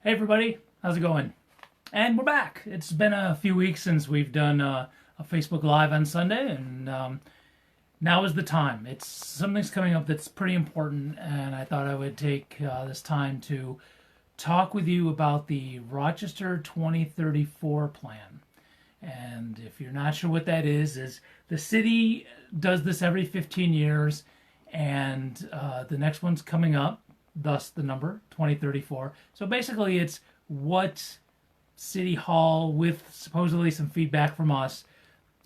Hey everybody, how's it going? And we're back. It's been a few weeks since we've done a Facebook Live on Sunday, and now is the time. It's something's coming up that's pretty important, and I thought I would take this time to talk with you about the Rochester 2034 plan. And if you're not sure what that is the city does this every 15 years, and the next one's coming up, thus the number 2034. So basically, it's what City Hall, with supposedly some feedback from us,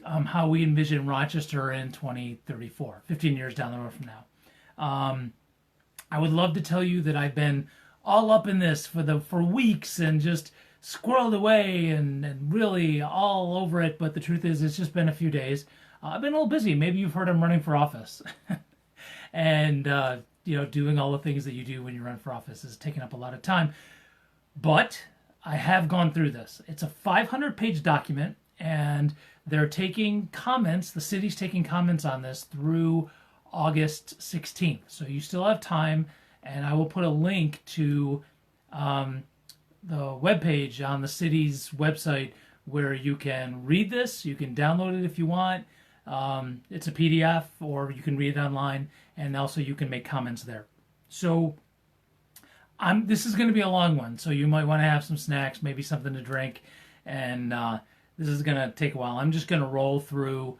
how we envision Rochester in 2034, 15 years down the road from now. I would love to tell you that I've been all up in this for weeks and just squirreled away and really all over it, but the truth is it's just been a few days. I've been a little busy. Maybe you've heard I'm running for office. And doing all the things that you do when you run for office is taking up a lot of time. But I have gone through this. It's a 500-page document, and they're taking comments. The city's taking comments on this through August 16th. So you still have time, and I will put a link to the webpage on the city's website where you can read this. You can download it if you want. It's a PDF, or you can read it online, and also you can make comments there. So this is going to be a long one, so you might want to have some snacks, maybe something to drink, and this is going to take a while. I'm just going to roll through.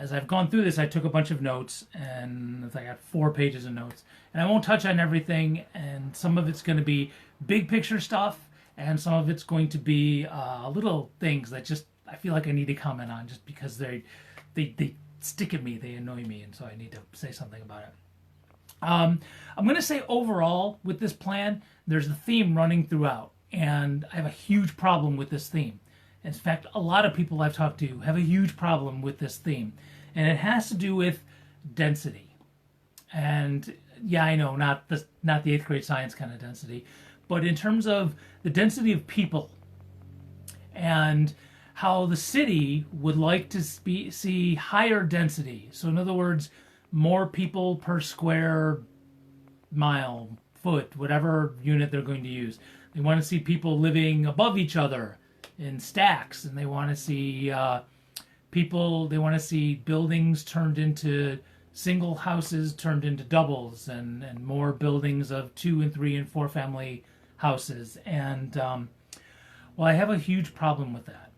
As I've gone through this, I took a bunch of notes, and I got 4 pages of notes. And I won't touch on everything, and some of it's going to be big picture stuff, and some of it's going to be little things that just I feel like I need to comment on just because they stick at me, they annoy me, and so I need to say something about it. I'm going to say overall with this plan, there's a theme running throughout, and I have a huge problem with this theme. In fact, a lot of people I've talked to have a huge problem with this theme, and it has to do with density. And yeah, I know, not the 8th grade science kind of density, but in terms of the density of people and how the city would like to see higher density. So in other words, more people per square mile, foot, whatever unit they're going to use. They want to see people living above each other in stacks, and they want to see they want to see buildings turned into single houses turned into doubles, and more buildings of 2 and 3 and 4 family houses. And well, I have a huge problem with that.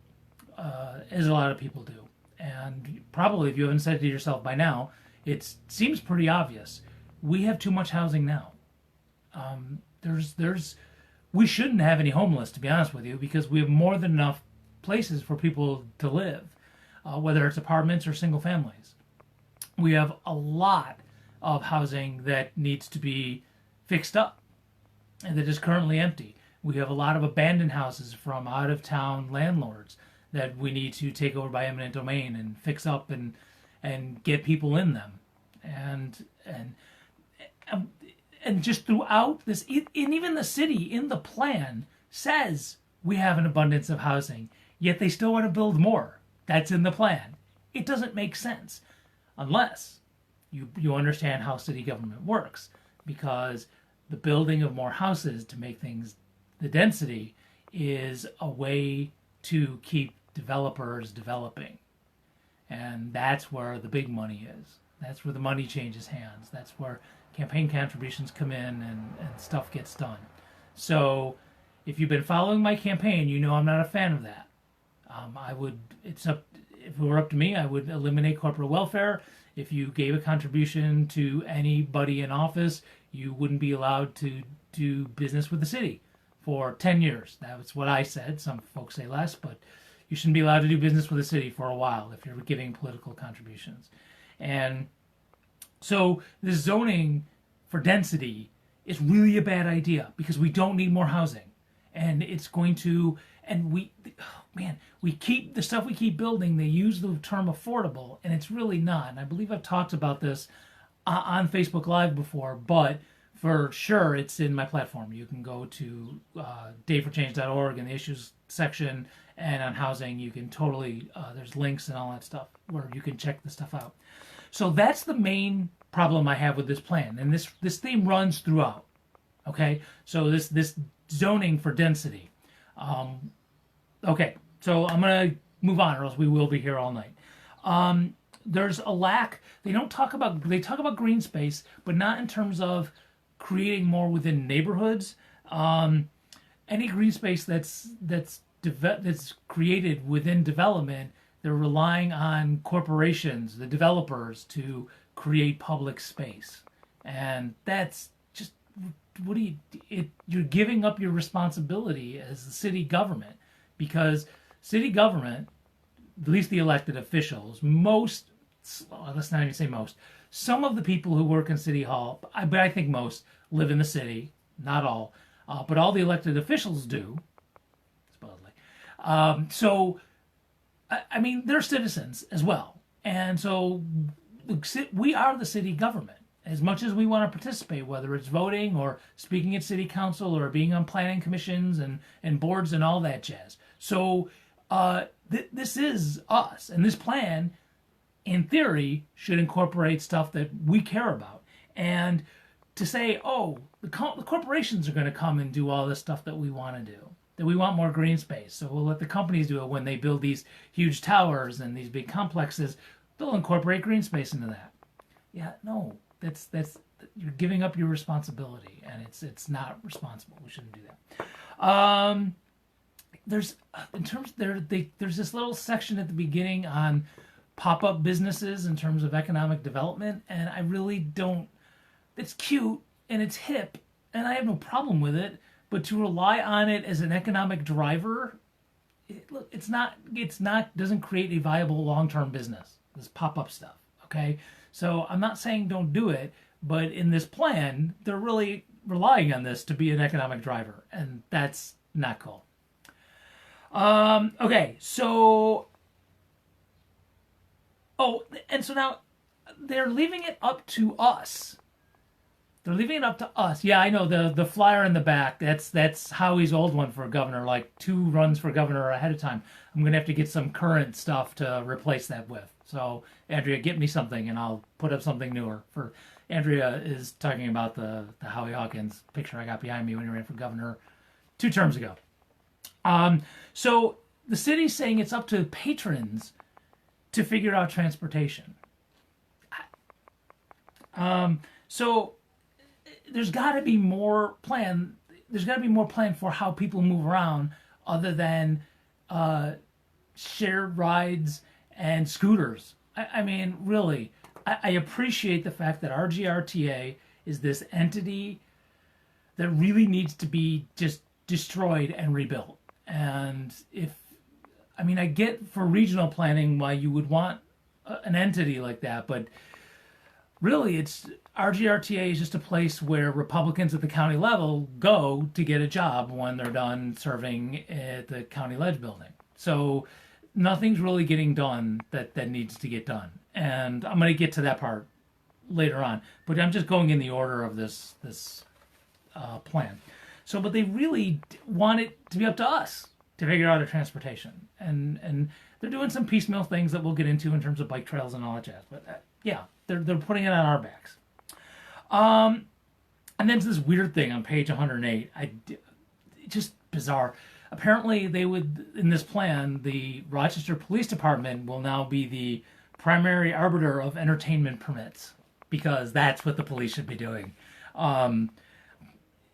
As a lot of people do. And probably if you haven't said it to yourself by now, it seems pretty obvious. We have too much housing now. We shouldn't have any homeless, to be honest with you, because we have more than enough places for people to live, whether it's apartments or single families. We have a lot of housing that needs to be fixed up and that is currently empty. We have a lot of abandoned houses from out-of-town landlords that we need to take over by eminent domain and fix up and get people in them, and just throughout this, and even the city in the plan says we have an abundance of housing, yet they still want to build more. That's in the plan. It doesn't make sense unless you understand how city government works, because the building of more houses to make things the density is a way to keep developers developing. And that's where the big money is. That's where the money changes hands. That's where campaign contributions come in and stuff gets done. So if you've been following my campaign, you know I'm not a fan of that. If it were up to me, I would eliminate corporate welfare. If you gave a contribution to anybody in office, you wouldn't be allowed to do business with the city for 10 years. That was what I said. Some folks say less, but you shouldn't be allowed to do business with the city for a while if you're giving political contributions. And so this zoning for density is really a bad idea because we don't need more housing. And it's going to, and we keep, the stuff we keep building, they use the term affordable, and it's really not. And I believe I've talked about this on Facebook Live before, but for sure it's in my platform. You can go to dayforchange.org in the issues section, and on housing you can totally, there's links and all that stuff where you can check the stuff out. So that's the main problem I have with this plan, and this theme runs throughout. Okay, so this zoning for density. Okay, so I'm going to move on, or else we will be here all night. There's a lack. They talk about green space, but not in terms of creating more within neighborhoods. Any green space that's created within development, they're relying on corporations, the developers, to create public space, and that's just you're giving up your responsibility as the city government, because city government, at least the elected officials, let's not even say most, some of the people who work in City Hall, but I think most, live in the city, not all, but all the elected officials do, supposedly. So, I mean, they're citizens as well. And so we are the city government. As much as we want to participate, whether it's voting or speaking at city council or being on planning commissions and boards and all that jazz. So this is us. And this plan, in theory, should incorporate stuff that we care about. And to say, oh, the corporations are going to come and do all this stuff that we want to do, that we want more green space, so we'll let the companies do it when they build these huge towers and these big complexes. They'll incorporate green space into that. Yeah, no, that's you're giving up your responsibility, and it's not responsible. We shouldn't do that. There's this little section at the beginning on pop-up businesses in terms of economic development, and I really don't. It's cute and it's hip, and I have no problem with it. But to rely on it as an economic driver, doesn't create a viable long-term business. This pop-up stuff, okay? So I'm not saying don't do it, but in this plan, they're really relying on this to be an economic driver, and that's not cool. Okay, so and so now they're leaving it up to us. They're leaving it up to us. Yeah, I know the flyer in the back. That's Howie's old one for governor, like 2 runs for governor ahead of time. I'm gonna have to get some current stuff to replace that with. So Andrea, get me something, and I'll put up something newer. For Andrea is talking about the Howie Hawkins picture I got behind me when he ran for governor 2 terms ago. So the city's saying it's up to patrons to figure out transportation. So there's got to be more plan. There's got to be more plan for how people move around, other than shared rides and scooters. I mean, really, I appreciate the fact that RGRTA is this entity that really needs to be just destroyed and rebuilt. And I get for regional planning why you would want an entity like that, but really, RGRTA is just a place where Republicans at the county level go to get a job when they're done serving at the county ledge building. So nothing's really getting done that needs to get done. And I'm going to get to that part later on. But I'm just going in the order of this plan. So, but they really want it to be up to us to figure out a transportation. And they're doing some piecemeal things that we'll get into in terms of bike trails and all that jazz. But yeah, they're putting it on our backs. And then this weird thing on page 108. Just bizarre. Apparently, in this plan, the Rochester Police Department will now be the primary arbiter of entertainment permits, because that's what the police should be doing.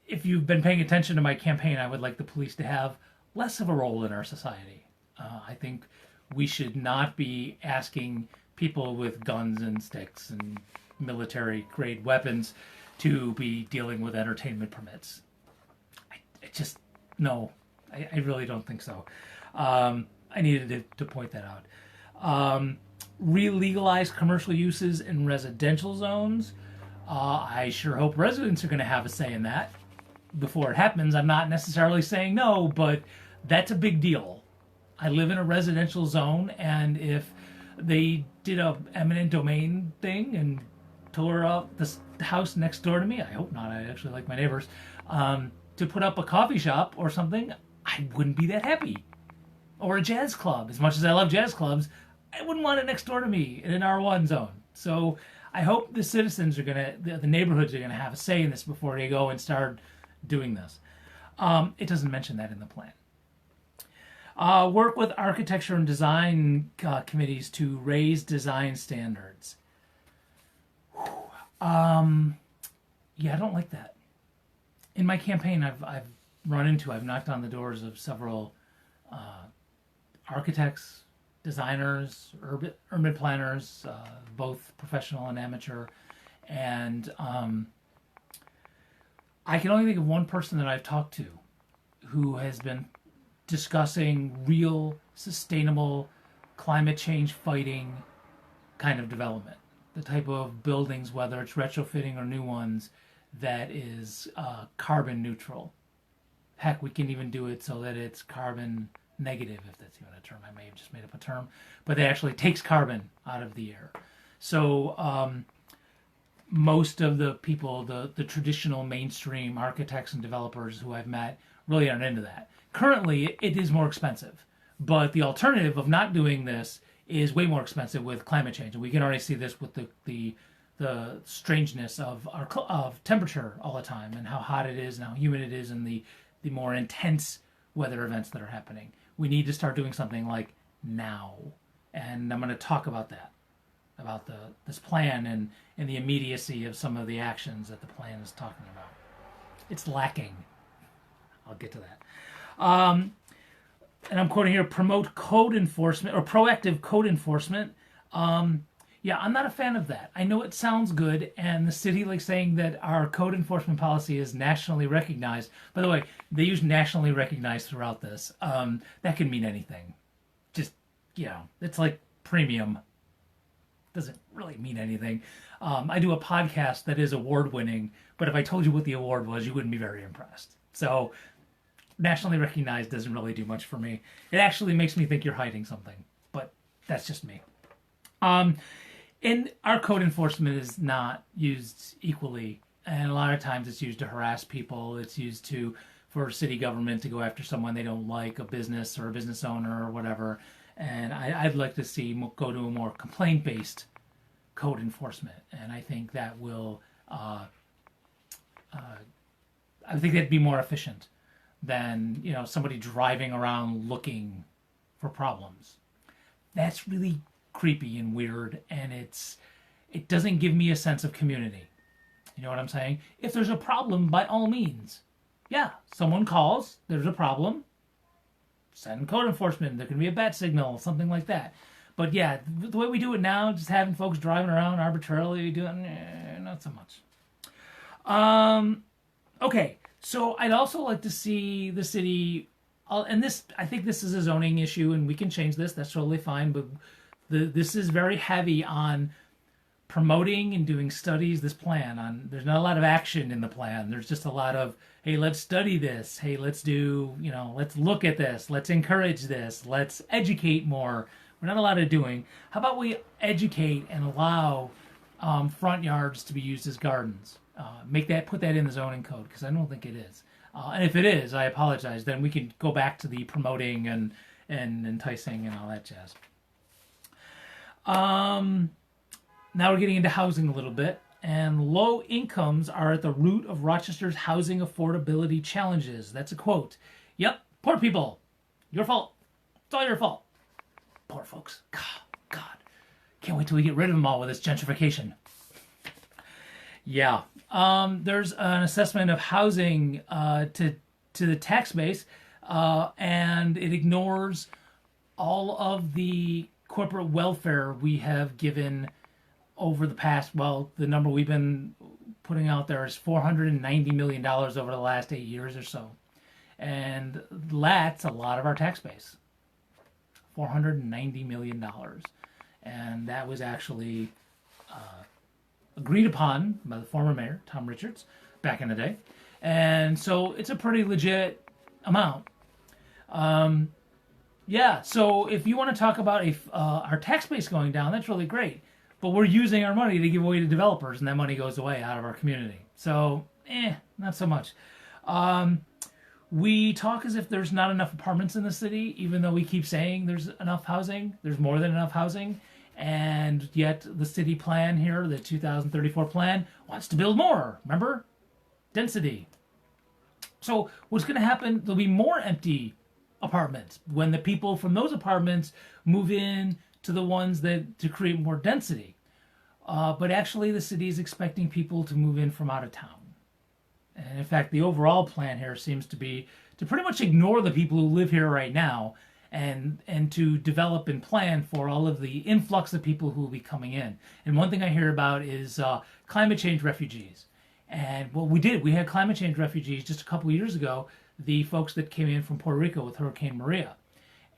If you've been paying attention to my campaign, I would like the police to have less of a role in our society. I think we should not be asking people with guns and sticks and military-grade weapons to be dealing with entertainment permits. I really don't think so. I needed to point that out. Re-legalize commercial uses in residential zones. I sure hope residents are going to have a say in that before it happens. I'm not necessarily saying no, but that's a big deal. I live in a residential zone, and if they did a eminent domain thing and tore up the house next door to me, I hope not, I actually like my neighbors, to put up a coffee shop or something, I wouldn't be that happy. Or a jazz club. As much as I love jazz clubs, I wouldn't want it next door to me in an R1 zone. So I hope the citizens are the neighborhoods are going to have a say in this before they go and start doing this. It doesn't mention that in the plan. Work with architecture and design committees to raise design standards. Yeah, I don't like that. In my campaign, I've knocked on the doors of several architects, designers, urban planners, both professional and amateur, and I can only think of one person that I've talked to who has been discussing real, sustainable, climate change fighting kind of development. The type of buildings, whether it's retrofitting or new ones, that is carbon neutral. Heck, we can even do it so that it's carbon negative, if that's even a term. I may have just made up a term, but it actually takes carbon out of the air. So most of the people, the traditional mainstream architects and developers who I've met really aren't into that. Currently, it is more expensive, but the alternative of not doing this is way more expensive with climate change, and we can already see this with the strangeness of temperature all the time, and how hot it is and how humid it is, and the more intense weather events that are happening. We need to start doing something like now, and I'm going to talk about that, about this plan and the immediacy of some of the actions that the plan is talking about. It's lacking. I'll get to that. And I'm quoting here, promote code enforcement or proactive code enforcement. Yeah, I'm not a fan of that. I know it sounds good, and the city like saying that our code enforcement policy is nationally recognized. By the way, they use nationally recognized throughout this. That can mean anything. Just, it's like premium. Doesn't really mean anything. I do a podcast that is award-winning, but if I told you what the award was, you wouldn't be very impressed. So nationally recognized doesn't really do much for me. It actually makes me think you're hiding something, but that's just me. And our code enforcement is not used equally, and a lot of times it's used to harass people. It's used for city government to go after someone they don't like, a business or a business owner or whatever. And I'd like to see go to a more complaint-based code enforcement, and I think that will, I think that'd be more efficient than somebody driving around looking for problems. That's really creepy and weird, and it doesn't give me a sense of community. You know what I'm saying? If there's a problem, by all means, someone calls, there's a problem, send code enforcement, there can be a bat signal, something like that. But the way we do it now, just having folks driving around arbitrarily doing, not so much. Okay, so I'd also like to see the city, and I think this is a zoning issue, and we can change this, that's totally fine, but this is very heavy on promoting and doing studies, this plan. There's not a lot of action in the plan. There's just a lot of, hey, let's study this. Hey, let's do, let's look at this. Let's encourage this. Let's educate more. We're not a lot of doing. How about we educate and allow front yards to be used as gardens? Put that in the zoning code, because I don't think it is. And if it is, I apologize. Then we can go back to the promoting and enticing and all that jazz. Now we're getting into housing a little bit, and low incomes are at the root of Rochester's housing affordability challenges. That's a quote. Yep, poor people. Your fault. It's all your fault. Poor folks. God. Can't wait till we get rid of them all with this gentrification. Yeah. There's an assessment of housing to the tax base, and it ignores all of the corporate welfare we have given over the past, the number we've been putting out there is $490 million over the last 8 years or so. And that's a lot of our tax base. $490 million. And that was actually agreed upon by the former mayor, Tom Richards, back in the day. And so it's a pretty legit amount. So if you want to talk about our tax base going down, that's really great. But we're using our money to give away to developers, and that money goes away out of our community. So, not so much. We talk as if there's not enough apartments in the city, even though we keep saying there's enough housing. There's more than enough housing. And yet the city plan here, the 2034 plan, wants to build more. Remember? Density. So what's going to happen? There'll be more empty apartments when the people from those apartments move in to the ones that to create more density. But actually, the city is expecting people to move in from out of town. And in fact, the overall plan here seems to be to pretty much ignore the people who live here right now and to develop and plan for all of the influx of people who will be coming in. And one thing I hear about is climate change refugees. And what we had climate change refugees just a couple of years ago, the folks that came in from Puerto Rico with Hurricane Maria.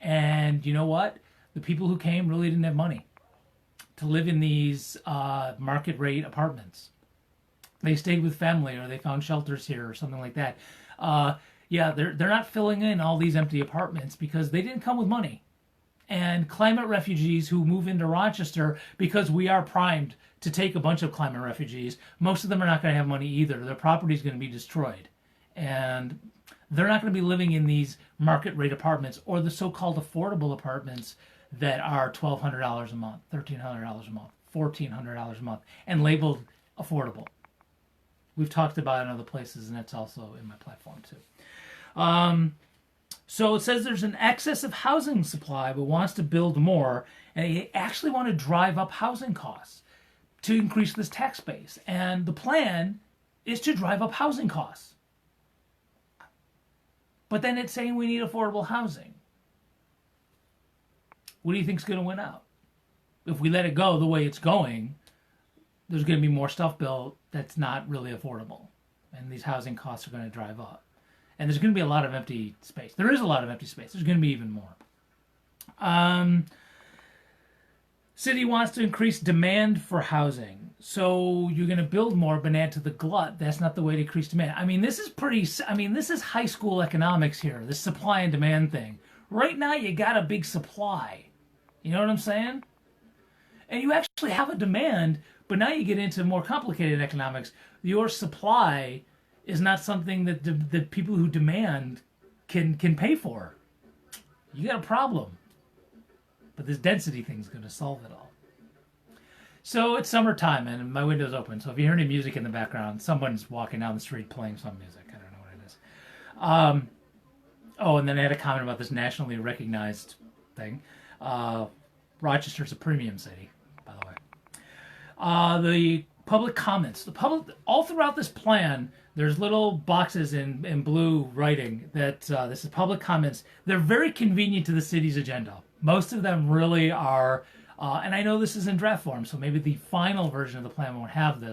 And you know what? The people who came really didn't have money to live in these market rate apartments. They stayed with family or they found shelters here or something like that. They're not filling in all these empty apartments because they didn't come with money. And climate refugees who move into Rochester, because we are primed to take a bunch of climate refugees, most of them are not going to have money either. Their property is going to be destroyed. And they're not going to be living in these market rate apartments or the so-called affordable apartments that are $1,200 a month, $1,300 a month, $1,400 a month, and labeled affordable. We've talked about it in other places, and that's also in my platform too. So it says there's an excess of housing supply, but wants to build more, and they actually want to drive up housing costs to increase this tax base. And the plan is to drive up housing costs. But then it's saying we need affordable housing. What do you think's going to win out? If we let it go the way it's going, there's going to be more stuff built that's not really affordable. And these housing costs are going to drive up. And there's going to be a lot of empty space. There is a lot of empty space. There's going to be even more. City wants to increase demand for housing. So you're going to build more, but add to the glut. That's not the way to increase demand. This is high school economics here, this supply and demand thing. Right now, you got a big supply. You know what I'm saying? And you actually have a demand, but now you get into more complicated economics. Your supply is not something that the people who demand can pay for. You got a problem. But this density thing is going to solve it all. So it's summertime and my window's open. So if you hear any music in the background, someone's walking down the street playing some music. I don't know what it is. And then I had a comment about this nationally recognized thing. Rochester's a premium city, by the way. The public comments. All throughout this plan, there's little boxes in blue writing that this is public comments. They're very convenient to the city's agenda. Most of them really are, and I know this is in draft form, so maybe the final version of the plan won't have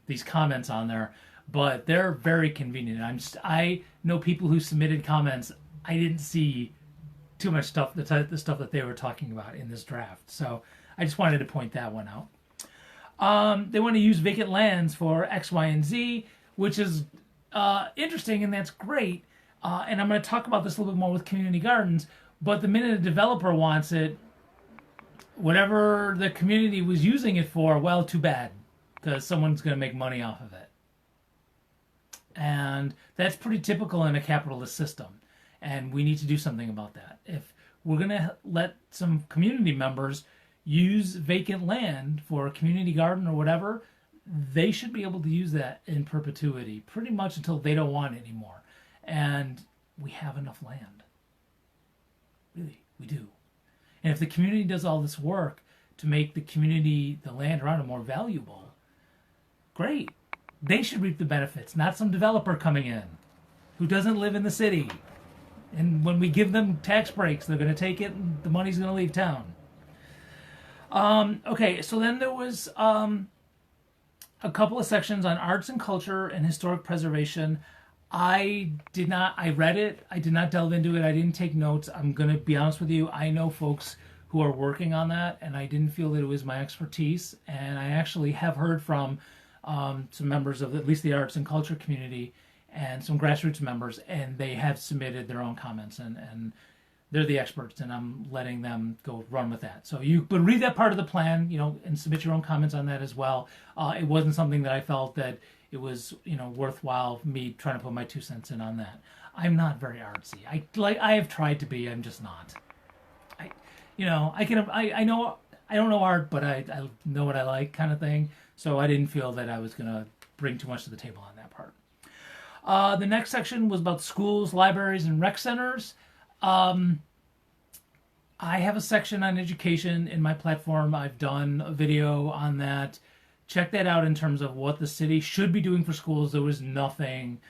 these comments on there, but they're very convenient. I know people who submitted comments. I didn't see too much stuff, the stuff that they were talking about in this draft. So I just wanted to point that one out. They want to use vacant lands for X, Y, and Z, which is interesting, and that's great. And I'm going to talk about this a little bit more with community gardens. But the minute a developer wants it, whatever the community was using it for, well, too bad, because someone's going to make money off of it. And that's pretty typical in a capitalist system. And we need to do something about that. If we're going to let some community members use vacant land for a community garden or whatever, they should be able to use that in perpetuity, pretty much until they don't want it anymore. And we have enough land. Really, we do. And if the community does all this work to make the land around it more valuable, great. They should reap the benefits, not some developer coming in who doesn't live in the city. And when we give them tax breaks, they're going to take it and the money's going to leave town. Okay, so then there was a couple of sections on arts and culture and historic preservation. I read it. I did not delve into it. I didn't take notes. I'm going to be honest with you. I know folks who are working on that, and I didn't feel that it was my expertise. And I actually have heard from some members of at least the arts and culture community and some grassroots members, and they have submitted their own comments, and they're the experts, and I'm letting them go run with that. So you but read that part of the plan, and submit your own comments on that as well. It wasn't something that I felt that it was, worthwhile me trying to put my 2 cents in on that. I'm not very artsy. I have tried to be. I'm just not. I know I don't know art, but I know what I like, kind of thing. So I didn't feel that I was gonna bring too much to the table on that part. The next section was about schools, libraries, and rec centers. Um, I have a section on education in my platform. I've done a video on that. Check that out in terms of what the city should be doing for schools. There was nothing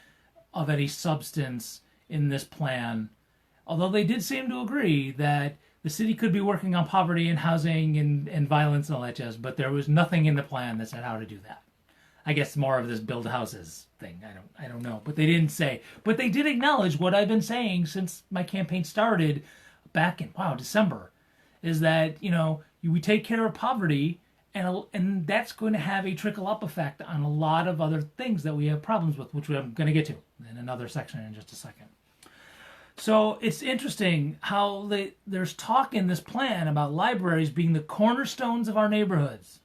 of any substance in this plan. Although they did seem to agree that the city could be working on poverty and housing and violence and all that jazz, but there was nothing in the plan that said how to do that. I guess more of this build houses thing. I don't know, but they didn't say. But they did acknowledge what I've been saying since my campaign started back in December, is that we take care of poverty, and that's going to have a trickle up effect on a lot of other things that we have problems with, which I'm going to get to in another section in just a second. So it's interesting how there's talk in this plan about libraries being the cornerstones of our neighborhoods,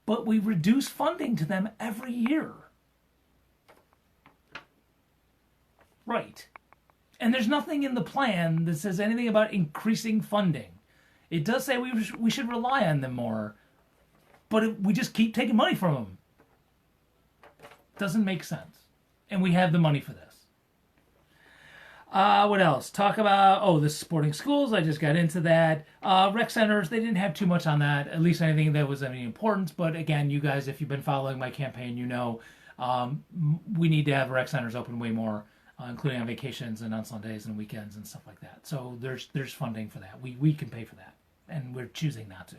but we reduce funding to them every year. Right. And there's nothing in the plan that says anything about increasing funding. It does say we should rely on them more, but we just keep taking money from them. Doesn't make sense. And we have the money for this. What else? Talk about, the supporting schools. I just got into that. Rec centers, they didn't have too much on that, at least anything that was of any importance. But again, you guys, if you've been following my campaign, we need to have rec centers open way more, including on vacations and on Sundays and weekends and stuff like that. So there's funding for that. We can pay for that, and we're choosing not to.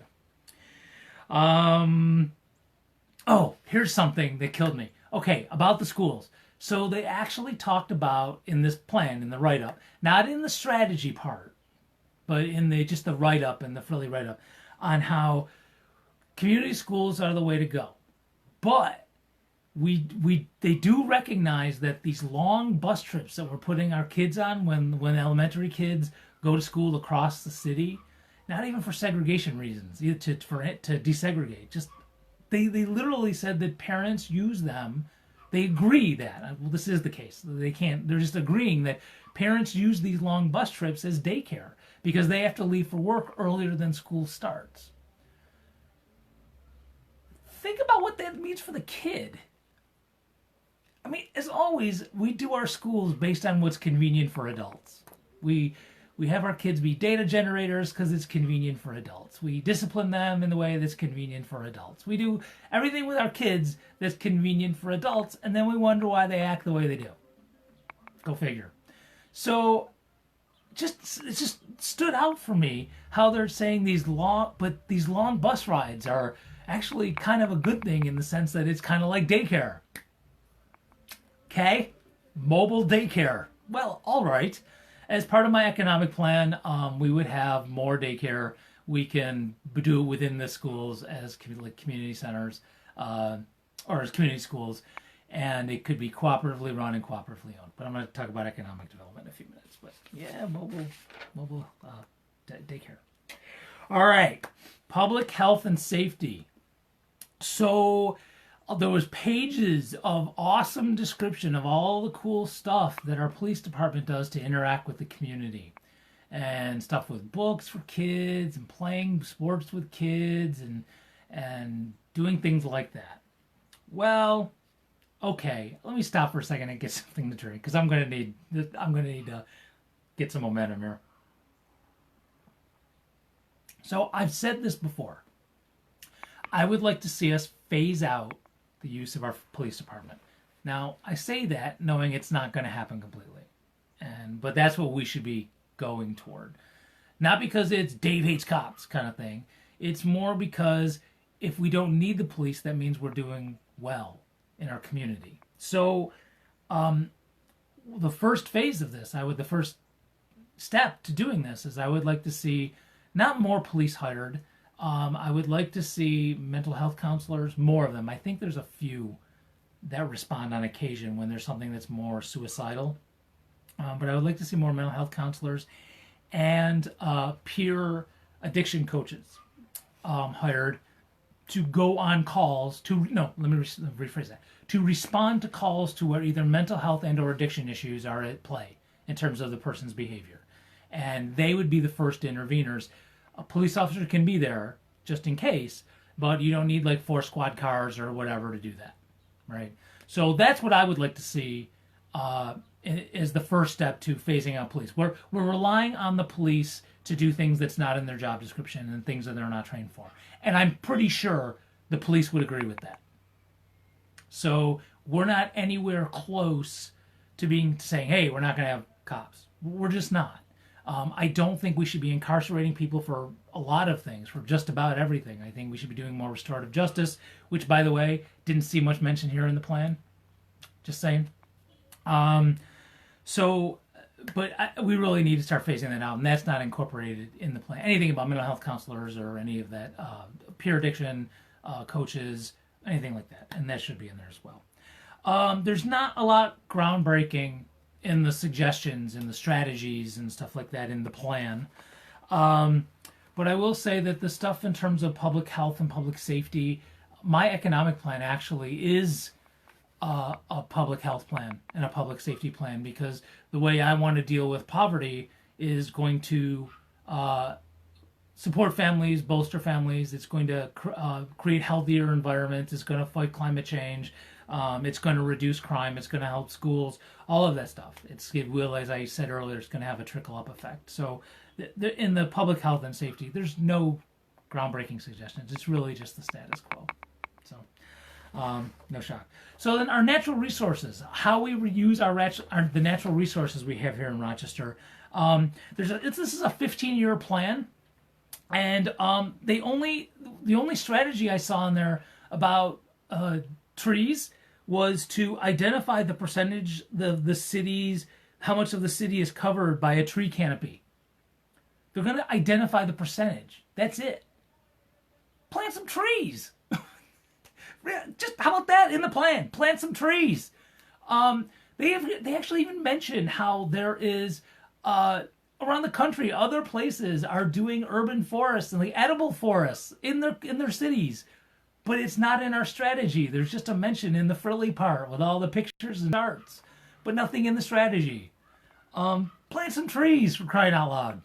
Here's something that killed me. Okay, about the schools. So they actually talked about in this plan, in the write-up, not in the strategy part, but in the write-up and the frilly write-up, on how community schools are the way to go. But they do recognize that these long bus trips that we're putting our kids on when elementary kids go to school across the city, not even for segregation reasons, either to desegregate, just they literally said that parents use them. They agree that, this is the case. They're just agreeing that parents use these long bus trips as daycare because they have to leave for work earlier than school starts. Think about what that means for the kid. I mean, as always, we do our schools based on what's convenient for adults. We have our kids be data generators because it's convenient for adults. We discipline them in the way that's convenient for adults. We do everything with our kids that's convenient for adults, and then we wonder why they act the way they do. Go figure. So it just stood out for me how they're saying these long bus rides are actually kind of a good thing in the sense that it's kind of like daycare. Okay? Mobile daycare. Well, all right. As part of my economic plan, we would have more daycare. We can do it within the schools as community centers or as community schools, and it could be cooperatively run and cooperatively owned. But I'm going to talk about economic development in a few minutes. But yeah, mobile daycare. All right, public health and safety. So there was pages of awesome description of all the cool stuff that our police department does to interact with the community, and stuff with books for kids and playing sports with kids and doing things like that. Well, okay, let me stop for a second and get something to drink because I'm gonna need to get some momentum here. So I've said this before. I would like to see us phase out the use of our police department. Now, I say that knowing it's not going to happen completely, but that's what we should be going toward. Not because it's Dave hates cops kind of thing. It's more because if we don't need the police, that means we're doing well in our community. So, the first phase of this, the first step to doing this is I would like to see not more police hired. I would like to see mental health counselors, more of them. I think there's a few that respond on occasion when there's something that's more suicidal. But I would like to see more mental health counselors and peer addiction coaches hired to go on calls let me rephrase that. To respond to calls to where either mental health and or addiction issues are at play in terms of the person's behavior. And they would be the first interveners. A police officer can be there just in case, but you don't need like 4 squad cars or whatever to do that, right? So that's what I would like to see is the first step to phasing out police. We're relying on the police to do things that's not in their job description and things that they're not trained for. And I'm pretty sure the police would agree with that. So we're not anywhere close to saying, hey, we're not going to have cops. We're just not. I don't think we should be incarcerating people for a lot of things, for just about everything. I think we should be doing more restorative justice, which, by the way, didn't see much mention here in the plan. Just saying. We really need to start phasing that out, and that's not incorporated in the plan. Anything about mental health counselors or any of that, peer addiction coaches, anything like that, and that should be in there as well. There's not a lot groundbreaking in the suggestions and the strategies and stuff like that in the plan. But I will say that the stuff in terms of public health and public safety, my economic plan actually is a public health plan and a public safety plan, because the way I want to deal with poverty is going to support families, bolster families. It's going to create healthier environments. It's going to fight climate change. It's going to reduce crime. It's going to help schools. All of that stuff. It will, as I said earlier, it's going to have a trickle-up effect. So in the public health and safety, there's no groundbreaking suggestions. It's really just the status quo. So no shock. So then our natural resources, how we reuse the natural resources we have here in Rochester. This is a 15-year plan. And the only strategy I saw in there about trees was to identify the percentage the city's, how much of the city is covered by a tree canopy. They're going to identify the percentage. That's it. Plant some trees. Just how about that in the plan? Plant some trees. They actually even mention how there is around the country, other places are doing urban forests and like edible forests in their cities, but it's not in our strategy. There's just a mention in the frilly part with all the pictures and charts, but nothing in the strategy. Plant some trees, for crying out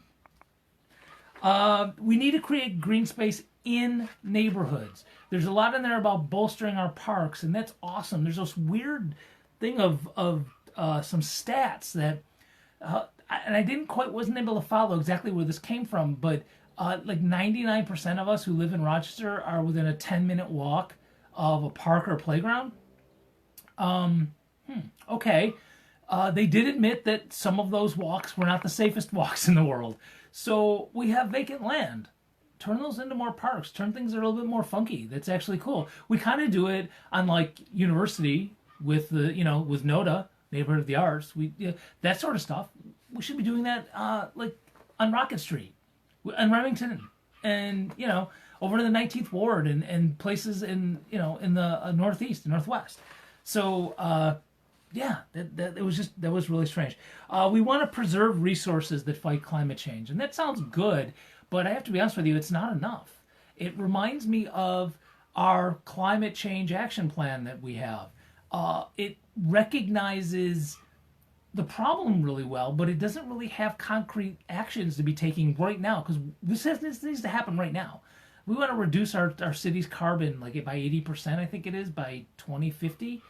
loud. We need to create green space in neighborhoods. There's a lot in there about bolstering our parks, and that's awesome. There's this weird thing of some stats that. And I wasn't able to follow exactly where this came from, but like 99% of us who live in Rochester are within a 10-minute walk of a park or playground. Okay. They did admit that some of those walks were not the safest walks in the world. So we have vacant land. Turn those into more parks. Turn things that are a little bit more funky. That's actually cool. We kind of do it on like University with with NODA, Neighborhood of the Arts. That sort of stuff. We should be doing that like on Rocket Street, and Remington, and over in the 19th Ward and places in the Northeast and Northwest. So that was really strange. We want to preserve resources that fight climate change, and that sounds good, but I have to be honest with you, it's not enough. It reminds me of our climate change action plan that we have. It recognizes the problem really well, but it doesn't really have concrete actions to be taking right now, because this needs to happen right now. We want to reduce our city's carbon like by 80%, I think it is, by 2050.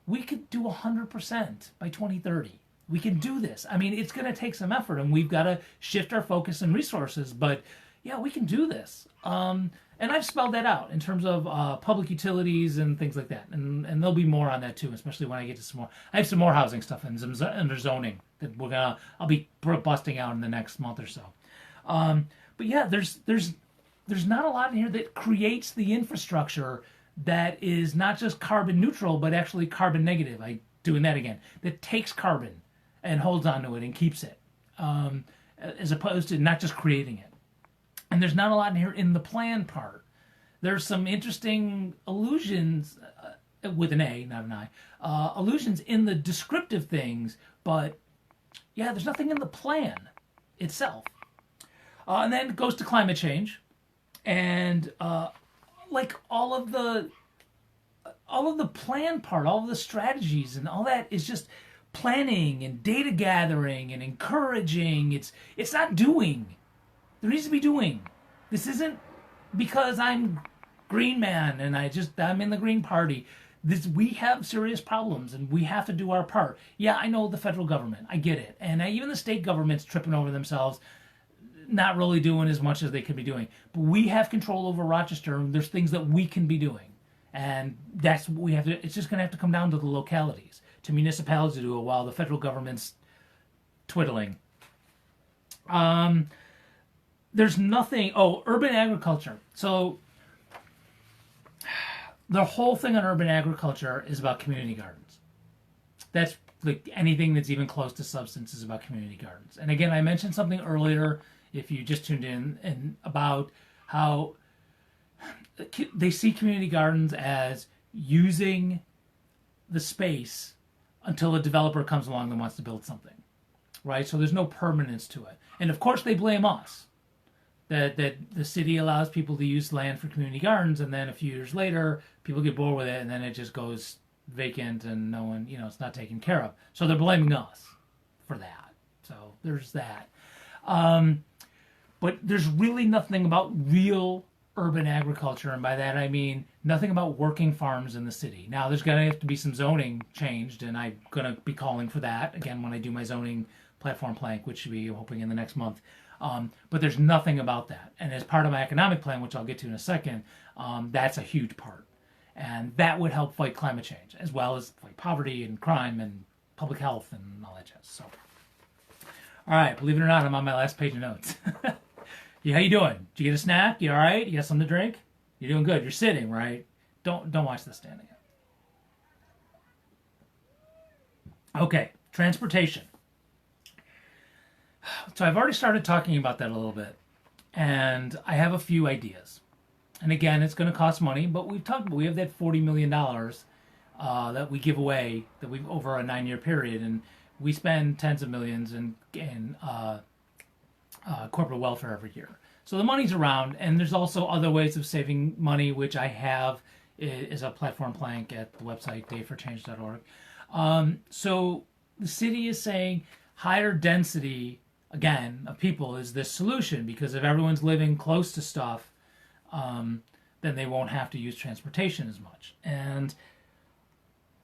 We could do 100% by 2030. We can do this. I mean, it's going to take some effort, and we've got to shift our focus and resources, but yeah, we can do this. And I've spelled that out in terms of public utilities and things like that. And there'll be more on that too, especially when I get to some more. I have some more housing stuff under zoning that I'll be busting out in the next month or so. But yeah, there's not a lot in here that creates the infrastructure that is not just carbon neutral, but actually carbon negative. Doing that again. That takes carbon and holds onto it and keeps it, as opposed to not just creating it. And there's not a lot in here in the plan part. There's some interesting allusions, with an A, not an I, allusions in the descriptive things, but yeah, there's nothing in the plan itself. And then it goes to climate change, and like all of the plan part, all of the strategies and all that is just planning and data gathering and encouraging. It's not doing. There needs to be doing. This isn't because I'm Green Man and I'm in the Green Party. we have serious problems, and we have to do our part. Yeah, I know the federal government. I get it. And even the state government's tripping over themselves, not really doing as much as they could be doing. But we have control over Rochester, and there's things that we can be doing. And that's what we have to, it's just going to have to come down to the localities, to municipalities to do it while the federal government's twiddling. There's nothing, urban agriculture. So the whole thing on urban agriculture is about community gardens. That's like anything that's even close to substance is about community gardens. And again, I mentioned something earlier, if you just tuned in, and about how they see community gardens as using the space until a developer comes along and wants to build something, right? So there's no permanence to it. And of course they blame us, that the city allows people to use land for community gardens, and then a few years later, people get bored with it, and then it just goes vacant and no one, it's not taken care of. So they're blaming us for that. So there's that. But there's really nothing about real urban agriculture, and by that I mean nothing about working farms in the city. Now there's going to have to be some zoning changed, and I'm going to be calling for that again when I do my zoning platform plank, which should be, I'm hoping, in the next month. But there's nothing about that, and as part of my economic plan, which I'll get to in a second, that's a huge part, and that would help fight climate change as well as fight poverty and crime and public health and all that jazz. So, all right, believe it or not, I'm on my last page of notes. Yeah, how you doing? Did you get a snack? You all right? You got something to drink? You're doing good. You're sitting, right? Don't watch this standing up. Okay, transportation. So I've already started talking about that a little bit, and I have a few ideas. And again, it's going to cost money, but we have that $40 million that we give away that we've over a 9-year period, and we spend tens of millions in corporate welfare every year. So the money's around, and there's also other ways of saving money, which I have is a platform plank at the website dayforchange.org. So the city is saying higher density, again, of people is this solution, because if everyone's living close to stuff, then they won't have to use transportation as much. And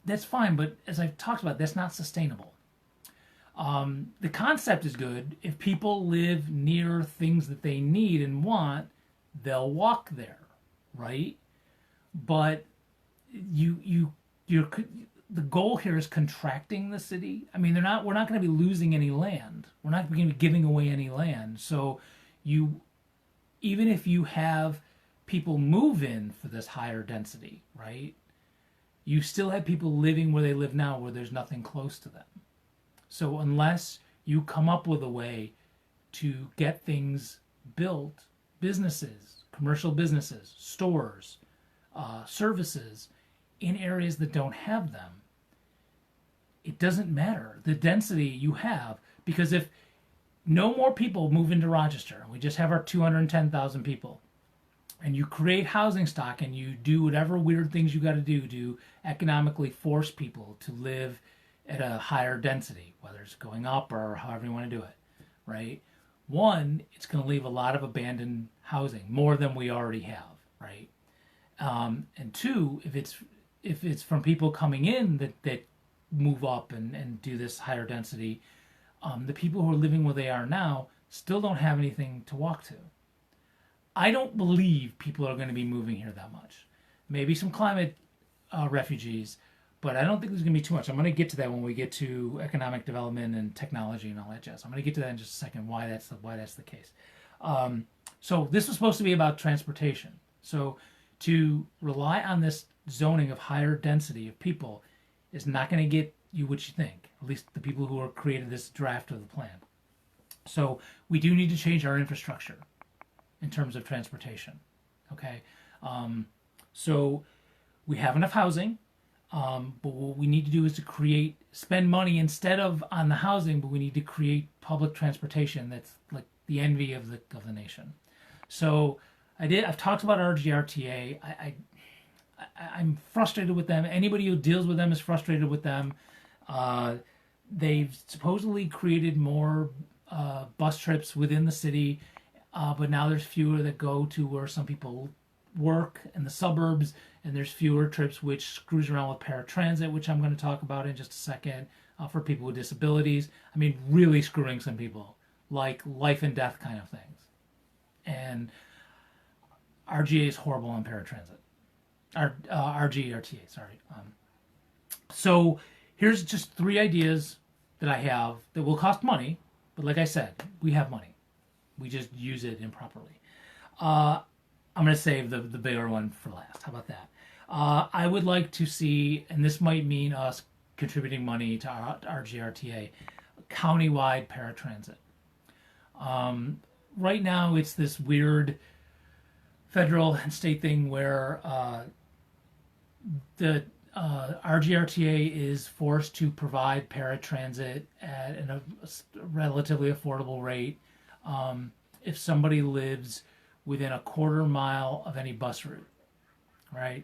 that's fine, but as I've talked about, that's not sustainable. The concept is good. If people live near things that they need and want, they'll walk there, right? But the goal here is contracting the city. I mean, we're not going to be losing any land. We're not going to be giving away any land. So even if you have people move in for this higher density, right? You still have people living where they live now, where there's nothing close to them. So unless you come up with a way to get things built, businesses, commercial businesses, stores, services in areas that don't have them, it doesn't matter the density you have, because if no more people move into Rochester, and we just have our 210,000 people, and you create housing stock and you do whatever weird things you got to do to economically force people to live at a higher density, whether it's going up or however you want to do it, right? One, it's going to leave a lot of abandoned housing, more than we already have, right? And two, if it's from people coming in that move up and do this higher density, the people who are living where they are now still don't have anything to walk to. I don't believe people are going to be moving here that much. Maybe some climate refugees, but I don't think there's going to be too much. I'm going to get to that when we get to economic development and technology and all that jazz. I'm going to get to that in just a second, why that's the case. So this was supposed to be about transportation. So to rely on this zoning of higher density of people is not going to get you what you think, at least the people who are created this draft of the plan. So we do need to change our infrastructure in terms of transportation. Okay, so we have enough housing. But what we need to do is to spend money instead of on the housing, but we need to create public transportation that's like the envy of the nation. So I've talked about RGRTA. I'm frustrated with them. Anybody who deals with them is frustrated with them. They've supposedly created more bus trips within the city, but now there's fewer that go to where some people work in the suburbs, and there's fewer trips which screws around with paratransit, which I'm going to talk about in just a second, for people with disabilities. I mean, really screwing some people, like life and death kind of things. And RGA is horrible on paratransit. RTA, sorry. So here's just 3 ideas that I have that will cost money, but like I said, we have money. We just use it improperly. I'm going to save the bigger one for last. How about that? I would like to see, and this might mean us contributing money to RGRTA, countywide paratransit. Right now, it's this weird federal and state thing where the RGRTA is forced to provide paratransit at a relatively affordable rate if somebody lives within a quarter mile of any bus route, right?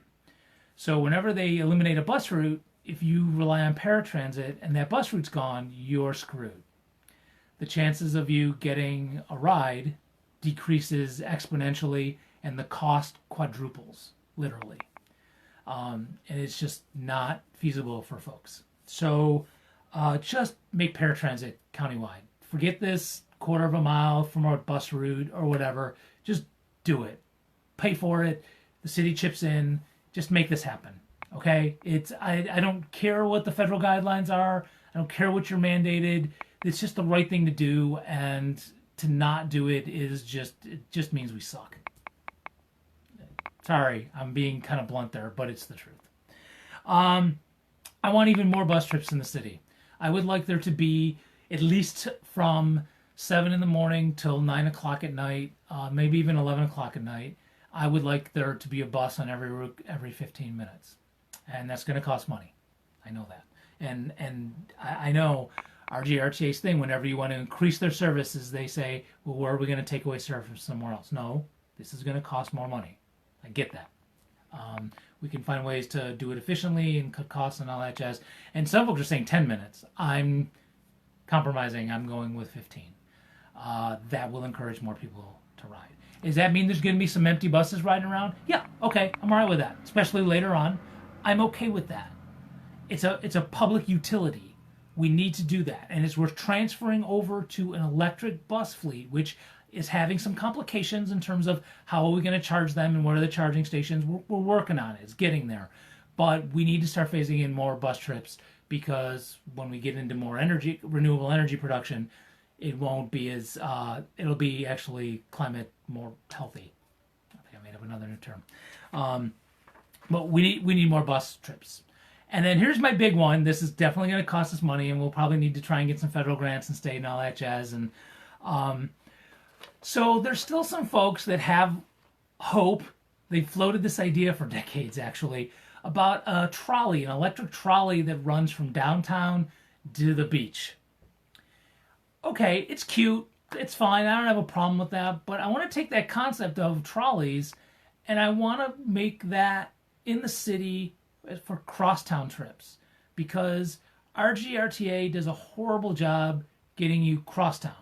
So whenever they eliminate a bus route, if you rely on paratransit and that bus route's gone, you're screwed. The chances of you getting a ride decreases exponentially and the cost quadruples, literally. And it's just not feasible for folks. So just make paratransit countywide. Forget this quarter of a mile from a bus route or whatever. Just do it. Pay for it. The city chips in. Just make this happen. Okay? I don't care what the federal guidelines are. I don't care what you're mandated. It's just the right thing to do, and to not do it just means we suck. Sorry, I'm being kind of blunt there, but it's the truth. I want even more bus trips in the city. I would like there to be at least from 7 in the morning till 9 o'clock at night, maybe even 11 o'clock at night. I would like there to be a bus on every route every 15 minutes. And that's going to cost money. I know that. And I know RGRTA's thing, whenever you want to increase their services, they say, well, where are we going to take away service somewhere else? No, this is going to cost more money. I get that. We can find ways to do it efficiently and cut costs and all that jazz. And some folks are saying 10 minutes. I'm compromising. I'm going with 15. That will encourage more people to ride. Does that mean there's going to be some empty buses riding around? Yeah, okay, I'm all right with that. Especially later on. I'm okay with that. It's a public utility. We need to do that. And as we're transferring over to an electric bus fleet, which is having some complications in terms of how are we going to charge them and what are the charging stations. We're working on it. It's getting there. But we need to start phasing in more bus trips, because when we get into more energy, renewable energy production, it won't be as, it'll be actually climate more healthy. I think I made up another new term. But we need more bus trips. And then here's my big one. This is definitely going to cost us money, and we'll probably need to try and get some federal grants and state and all that jazz. And so there's still some folks that have hope. They floated this idea for decades, actually, about a trolley, an electric trolley that runs from downtown to the beach. Okay, it's cute. It's fine. I don't have a problem with that. But I want to take that concept of trolleys, and I want to make that in the city for crosstown trips, because RGRTA does a horrible job getting you crosstown.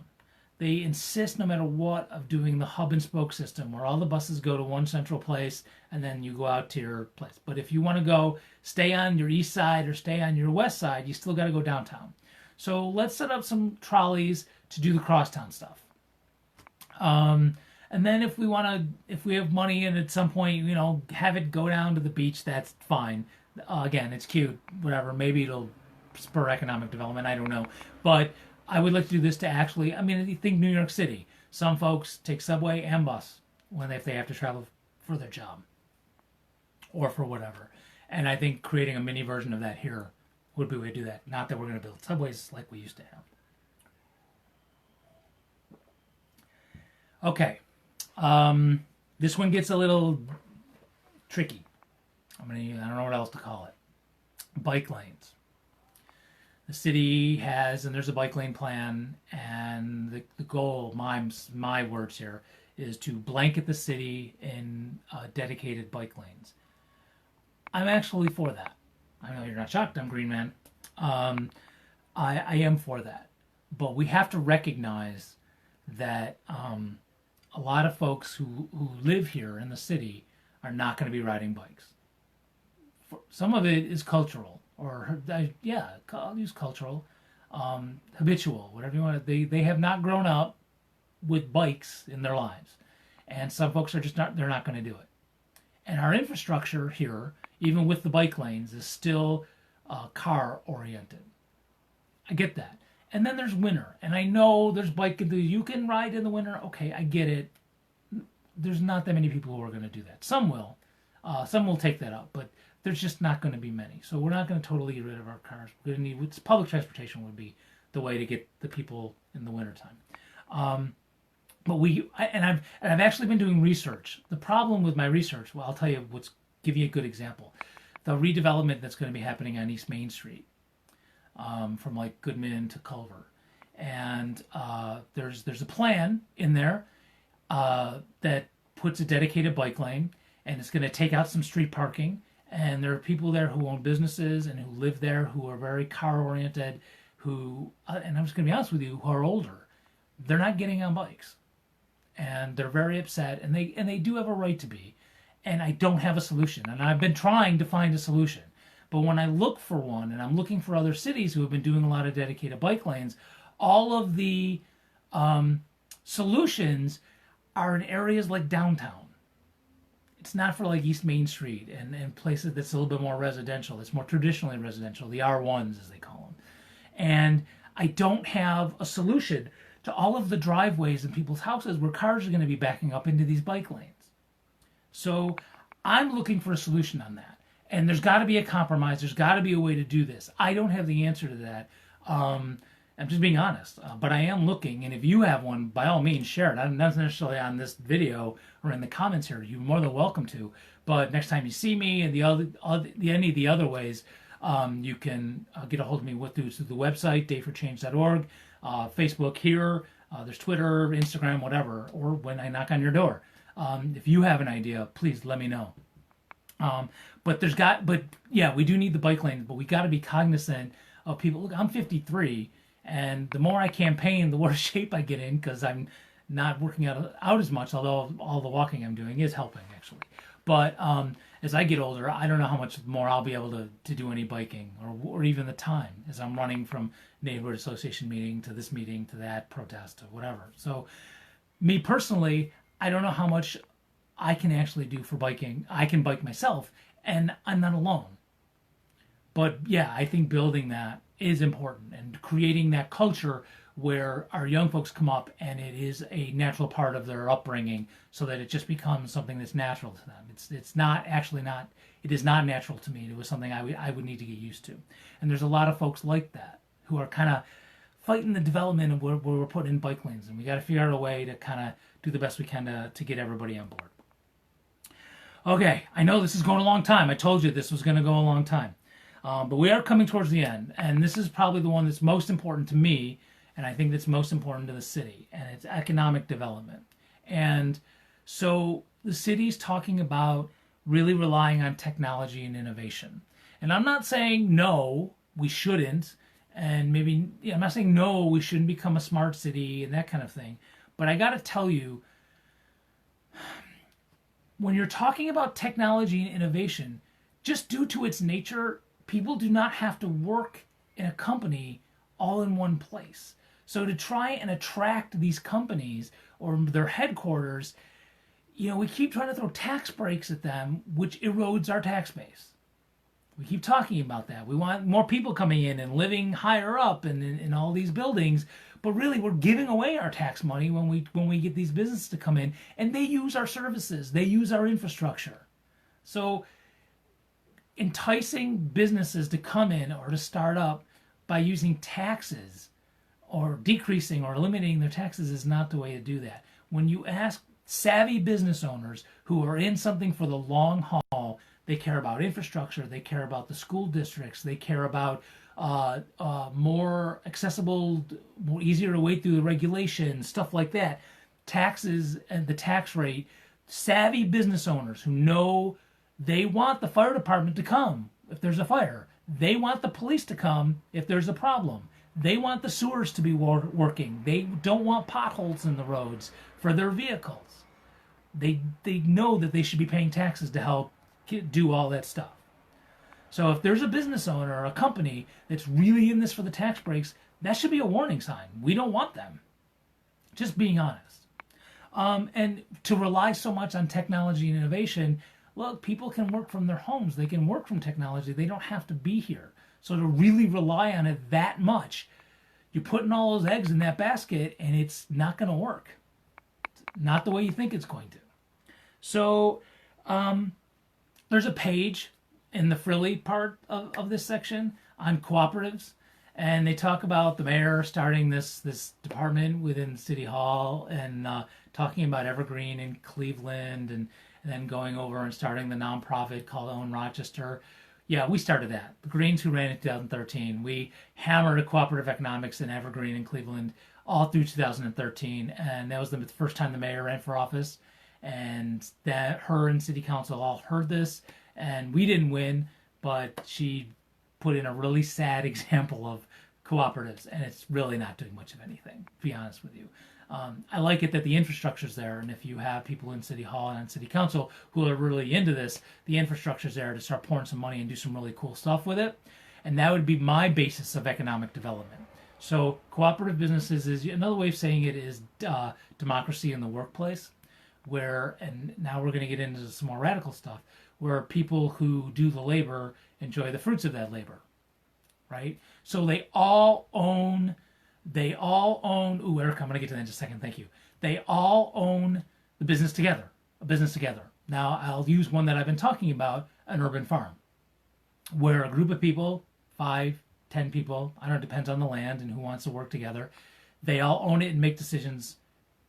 They insist, no matter what, of doing the hub and spoke system, where all the buses go to one central place and then you go out to your place. But if you want to go stay on your east side or stay on your west side, you still got to go downtown. So let's set up some trolleys to do the crosstown stuff. And then if we have money and at some point, have it go down to the beach, that's fine. Again, it's cute, whatever. Maybe it'll spur economic development. I don't know. But I would like to do this to actually, you think New York City. Some folks take subway and bus if they have to travel for their job or for whatever. And I think creating a mini version of that here would be a way to do that. Not that we're going to build subways like we used to have. Okay. This one gets a little tricky. I don't know what else to call it. Bike lanes. The city has, and there's a bike lane plan, and the goal, my words here, is to blanket the city in dedicated bike lanes. I'm actually for that. I know you're not shocked, I'm Green Man. I am for that. But we have to recognize that a lot of folks who live here in the city are not going to be riding bikes. some of it is cultural, or yeah, I'll use cultural, habitual, whatever you want. They have not grown up with bikes in their lives, and some folks are just not. They're not going to do it. And our infrastructure here, even with the bike lanes, is still car oriented. I get that. And then there's winter, and I know there's you can ride in the winter. Okay, I get it. There's not that many people who are going to do that. Some will. Some will take that up, but there's just not going to be many. So we're not going to totally get rid of our cars. We're going to need public transportation would be the way to get the people in the wintertime. But I've actually been doing research. The problem with my research, well, I'll tell you give you a good example. The redevelopment that's going to be happening on East Main Street, from like Goodman to Culver, and there's a plan in there that puts a dedicated bike lane, and it's going to take out some street parking. And there are people there who own businesses and who live there who are very car oriented, who and I'm just going to be honest with you, who are older. They're not getting on bikes, and they're very upset, and they do have a right to be. And I don't have a solution, and I've been trying to find a solution. But when I look for one, and I'm looking for other cities who have been doing a lot of dedicated bike lanes, all of the solutions are in areas like downtown. It's not for like East Main Street and places that's a little bit more residential. It's more traditionally residential, the R1s as they call them. And I don't have a solution to all of the driveways in people's houses where cars are going to be backing up into these bike lanes. So I'm looking for a solution on that. And there's got to be a compromise. There's got to be a way to do this. I don't have the answer to that. I'm just being honest. But I am looking. And if you have one, by all means, share it. Not necessarily on this video or in the comments here. You're more than welcome to. But next time you see me and any of the other ways, you can get a hold of me through the website, dayforchange.org, Facebook here. There's Twitter, Instagram, whatever. Or when I knock on your door. If you have an idea, please let me know. But yeah, we do need the bike lanes, but we got to be cognizant of people. Look, I'm 53, and the more I campaign, the worse shape I get in because I'm not working out as much, although all the walking I'm doing is helping, actually. But as I get older, I don't know how much more I'll be able to do any biking or even the time as I'm running from neighborhood association meeting to this meeting to that protest to whatever. So me personally, I don't know how much I can actually do for biking. I can bike myself, and I'm not alone. But yeah, I think building that is important and creating that culture where our young folks come up and it is a natural part of their upbringing so that it just becomes something that's natural to them. It is not natural to me. It was something I would need to get used to. And there's a lot of folks like that who are kind of fighting the development of where we're putting in bike lanes, and we got to figure out a way to kind of do the best we can to get everybody on board. Okay, I know this is going a long time. I told you this was going to go a long time. But we are coming towards the end, and this is probably the one that's most important to me, and I think that's most important to the city, and it's economic development. And so the city's talking about really relying on technology and innovation. And I'm not saying no, we shouldn't, and maybe I'm not saying no, we shouldn't become a smart city and that kind of thing. But I got to tell you, when you're talking about technology and innovation, just due to its nature, people do not have to work in a company all in one place. So to try and attract these companies or their headquarters, we keep trying to throw tax breaks at them, which erodes our tax base. We keep talking about that. We want more people coming in and living higher up in all these buildings, but really we're giving away our tax money when we get these businesses to come in, and they use our services, they use our infrastructure. So enticing businesses to come in or to start up by using taxes or decreasing or eliminating their taxes is not the way to do that. When you ask savvy business owners who are in something for the long haul, they care about infrastructure, they care about the school districts, they care about more accessible, more easier to wade through the regulations, stuff like that. Taxes and the tax rate, savvy business owners who know they want the fire department to come if there's a fire. They want the police to come if there's a problem. They want the sewers to be working. They don't want potholes in the roads for their vehicles. They know that they should be paying taxes to help do all that stuff. So if there's a business owner or a company that's really in this for the tax breaks, that should be a warning sign. We don't want them. Just being honest. And to rely so much on technology and innovation, look, people can work from their homes. They can work from technology. They don't have to be here. So to really rely on it that much, you're putting all those eggs in that basket, and it's not going to work. It's not the way you think it's going to. So there's a page in the frilly part of this section on cooperatives, and they talk about the mayor starting this department within City Hall, and talking about Evergreen in Cleveland, and then going over and starting the nonprofit called Own Rochester. Yeah, we started that. The Greens, who ran in 2013, we hammered cooperative economics in Evergreen in Cleveland all through 2013, and that was the first time the mayor ran for office. And that her and City Council all heard this, and we didn't win, but she put in a really sad example of cooperatives, and it's really not doing much of anything, to be honest with you. I like it that the infrastructure's there, and if you have people in City Hall and on City Council who are really into this, the infrastructure's there to start pouring some money and do some really cool stuff with it. And that would be my basis of economic development. So cooperative businesses is, another way of saying it is democracy in the workplace, where, and now we're going to get into some more radical stuff, where people who do the labor enjoy the fruits of that labor, right? So they all own, ooh, Eric, I'm going to get to that in just a second, thank you. They all own the business together, a business together. Now, I'll use one that I've been talking about, an urban farm, where a group of people, 5, 10 people, I don't know, it depends on the land and who wants to work together, they all own it and make decisions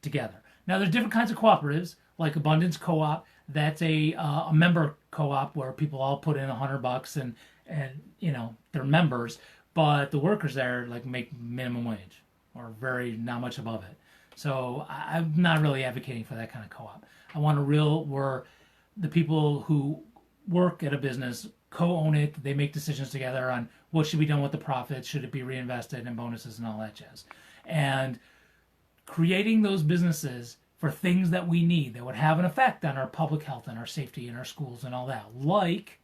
together. Now, there's different kinds of cooperatives, like Abundance Co-op. That's a member co-op where people all put in $100 and you know, they're members, but the workers there like make minimum wage or very not much above it. So I'm not really advocating for that kind of co-op. I want a real where the people who work at a business co-own it. They make decisions together on what should be done with the profits, should it be reinvested in bonuses and all that jazz. And creating those businesses for things that we need that would have an effect on our public health and our safety and our schools and all that, like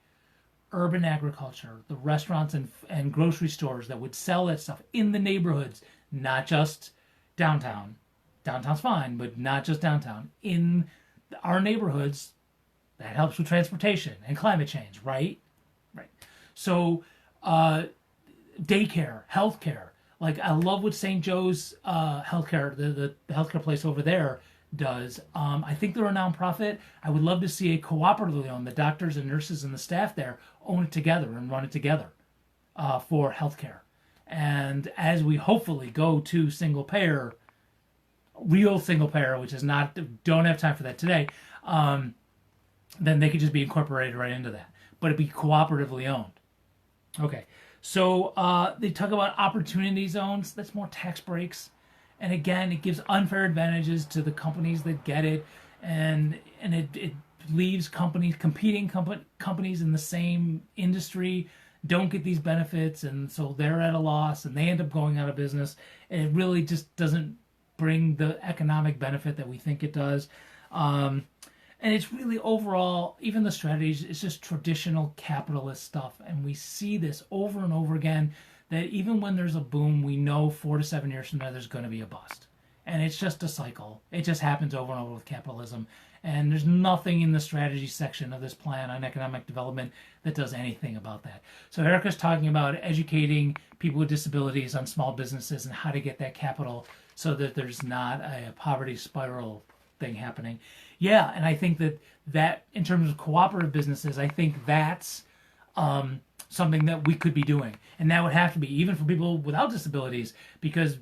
urban agriculture, the restaurants and grocery stores that would sell that stuff in the neighborhoods, not just downtown. Downtown's fine, but not just downtown. In our neighborhoods, that helps with transportation and climate change, right? Right. So, daycare, healthcare. Like, I love what St. Joe's healthcare, the healthcare place over there, does. I think they're a nonprofit. I would love to see a cooperatively owned, the doctors and nurses and the staff there own it together and run it together for healthcare. And as we hopefully go to single payer, real single payer, which is not, don't have time for that today, then they could just be incorporated right into that. But it'd be cooperatively owned. Okay, so they talk about opportunity zones. That's more tax breaks. And again, it gives unfair advantages to the companies that get it, and it leaves competing companies in the same industry don't get these benefits, and so they're at a loss, and they end up going out of business. And it really just doesn't bring the economic benefit that we think it does. And it's really overall, even the strategies, it's just traditional capitalist stuff. And we see this over and over again, that even when there's a boom, we know 4 to 7 years from now there's going to be a bust. And it's just a cycle. It just happens over and over with capitalism. And there's nothing in the strategy section of this plan on economic development that does anything about that. So Erica's talking about educating people with disabilities on small businesses and how to get that capital so that there's not a poverty spiral thing happening. Yeah, and I think that in terms of cooperative businesses, I think that's something that we could be doing. And that would have to be even for people without disabilities, because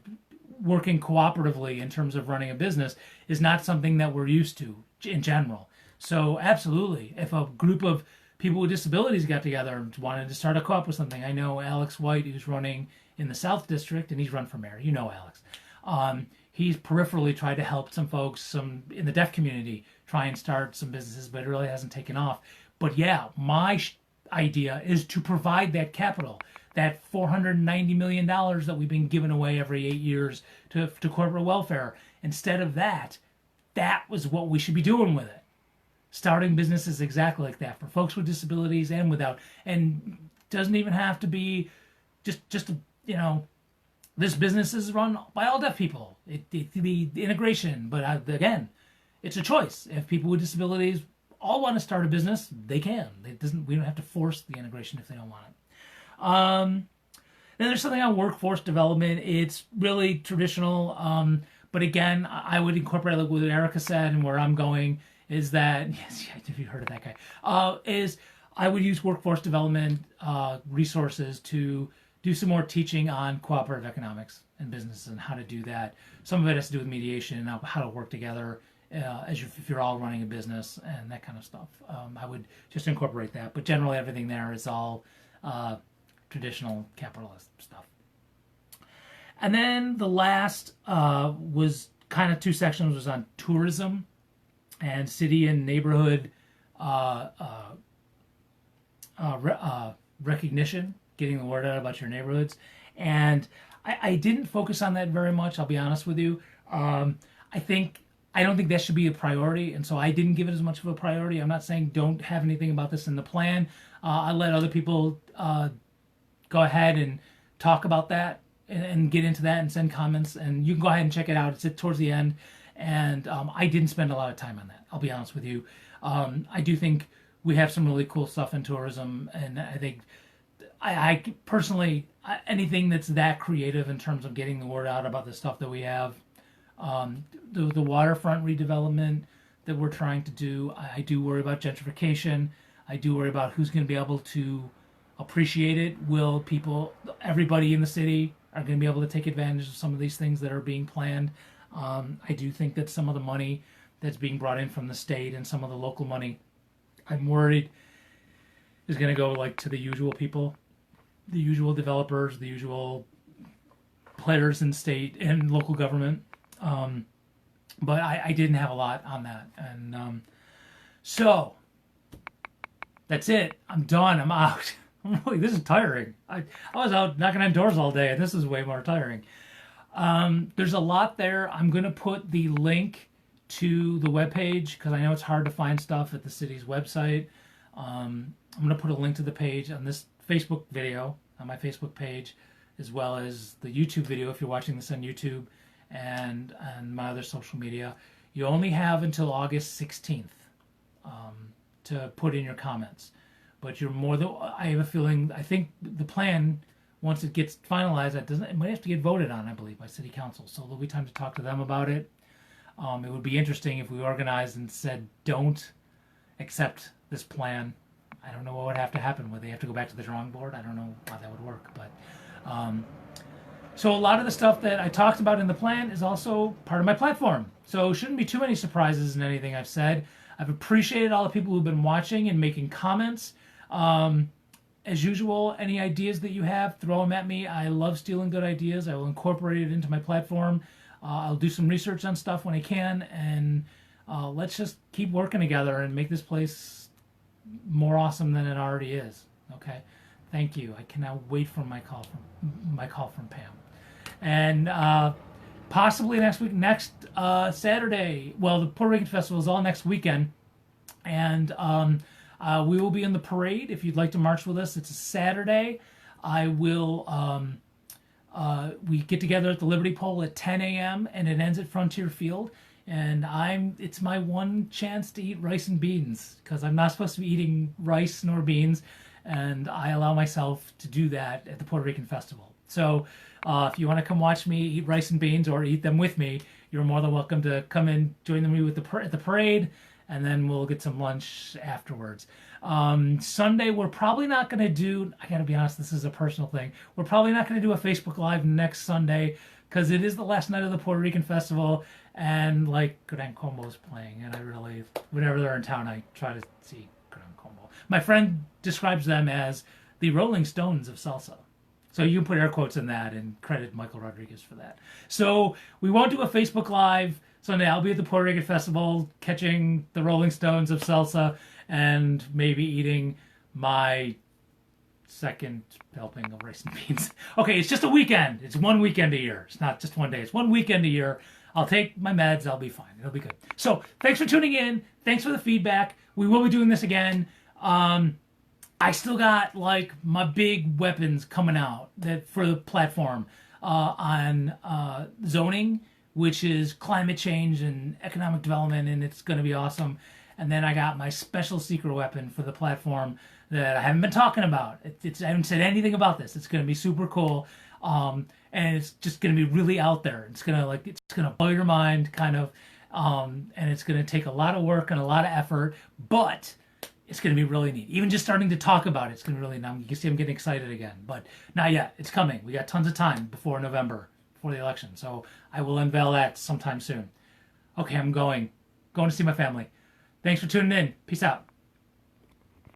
working cooperatively in terms of running a business is not something that we're used to in general. So absolutely, if a group of people with disabilities got together and wanted to start a co-op with something, I know Alex White, who's running in the South District, and he's run for mayor. You know Alex. He's peripherally tried to help some folks in the deaf community try and start some businesses, but it really hasn't taken off. But yeah, my idea is to provide that capital, that $490 million that we've been giving away every 8 years to corporate welfare. Instead of that, that was what we should be doing with it. starting businesses exactly like that for folks with disabilities and without, and doesn't even have to be just this business is run by all deaf people. It could be integration, but again, it's a choice. If people with disabilities all want to start a business, they can. We don't have to force the integration if they don't want it. Then there's something on workforce development. It's really traditional, but again, I would incorporate like what Erica said, and where I'm going is that yes, if you heard of that guy, is I would use workforce development resources to do some more teaching on cooperative economics and businesses and how to do that. Some of it has to do with mediation and how to work together if you're all running a business and that kind of stuff. I would just incorporate that, but generally everything there is all traditional capitalist stuff. And then the last was kind of two sections, was on tourism and city and neighborhood recognition, getting the word out about your neighborhoods. And I didn't focus on that very much, I'll be honest with you. I don't think that should be a priority, and so I didn't give it as much of a priority. I'm not saying don't have anything about this in the plan. I let other people go ahead and talk about that and get into that and send comments, and you can go ahead and check it out. It's towards the end, and I didn't spend a lot of time on that, I'll be honest with you. I do think we have some really cool stuff in tourism, and I think I personally, anything that's that creative in terms of getting the word out about the stuff that we have, the waterfront redevelopment that we're trying to do, I do worry about gentrification. I do worry about who's going to be able to appreciate it. Will everybody in the city are going to be able to take advantage of some of these things that are being planned? I do think that some of the money that's being brought in from the state and some of the local money, I'm worried is going to go like to the usual people, the usual developers, the usual players in state and local government. But I didn't have a lot on that. And so that's it. I'm done. I'm out. This is tiring. I was out knocking on doors all day, and this is way more tiring. There's a lot there. I'm going to put the link to the webpage because I know it's hard to find stuff at the city's website. I'm going to put a link to the page on this Facebook video, on my Facebook page, as well as the YouTube video if you're watching this on YouTube, and my other social media. You only have until August 16th to put in your comments. But you're more than, I have a feeling, I think the plan, once it gets finalized, it might have to get voted on, I believe, by City Council. So there'll be time to talk to them about it. It would be interesting if we organized and said, don't accept this plan. I don't know what would have to happen. Would they have to go back to the drawing board? I don't know how that would work. But so a lot of the stuff that I talked about in the plan is also part of my platform. So shouldn't be too many surprises in anything I've said. I've appreciated all the people who've been watching and making comments. As usual, any ideas that you have, throw them at me. I love stealing good ideas. I will incorporate it into my platform. I'll do some research on stuff when I can, and let's just keep working together and make this place more awesome than it already is. Okay, thank you. I cannot wait for my call from Pam, and possibly next Saturday. Well, the Puerto Rican Festival is all next weekend, and we will be in the parade. If you'd like to march with us, it's a Saturday. I will. We get together at the Liberty Pole at 10 a.m. and it ends at Frontier Field. And it's my one chance to eat rice and beans because I'm not supposed to be eating rice nor beans, and I allow myself to do that at the Puerto Rican Festival. So if you want to come watch me eat rice and beans or eat them with me, you're more than welcome to come and join me at the parade, and then we'll get some lunch afterwards. Sunday, we're probably not going to do, I got to be honest, this is a personal thing. We're probably not going to do a Facebook Live next Sunday because it is the last night of the Puerto Rican Festival, and like Gran Combo's playing, and I really, whenever they're in town, I try to see Gran Combo. My friend describes them as the Rolling Stones of salsa. So you can put air quotes in that and credit Michael Rodriguez for that. So we won't do a Facebook Live Sunday. I'll be at the Puerto Rican Festival catching the Rolling Stones of salsa and maybe eating my second helping of rice and beans. Okay, it's just a weekend. It's one weekend a year. It's not just one day. It's one weekend a year. I'll take my meds. I'll be fine. It'll be good. So thanks for tuning in. Thanks for the feedback. We will be doing this again. I still got like my big weapons coming out that for the platform on zoning, which is climate change and economic development, and it's going to be awesome. And then I got my special secret weapon for the platform that I haven't been talking about. I haven't said anything about this. It's going to be super cool, and it's just going to be really out there. It's going to blow your mind, kind of, and it's going to take a lot of work and a lot of effort, but it's going to be really neat. Even just starting to talk about it's going to be really neat. You can see I'm getting excited again, but not yet. It's coming. We got tons of time before November, before the election, so I will unveil that sometime soon. Okay, I'm going to see my family. Thanks for tuning in. Peace out.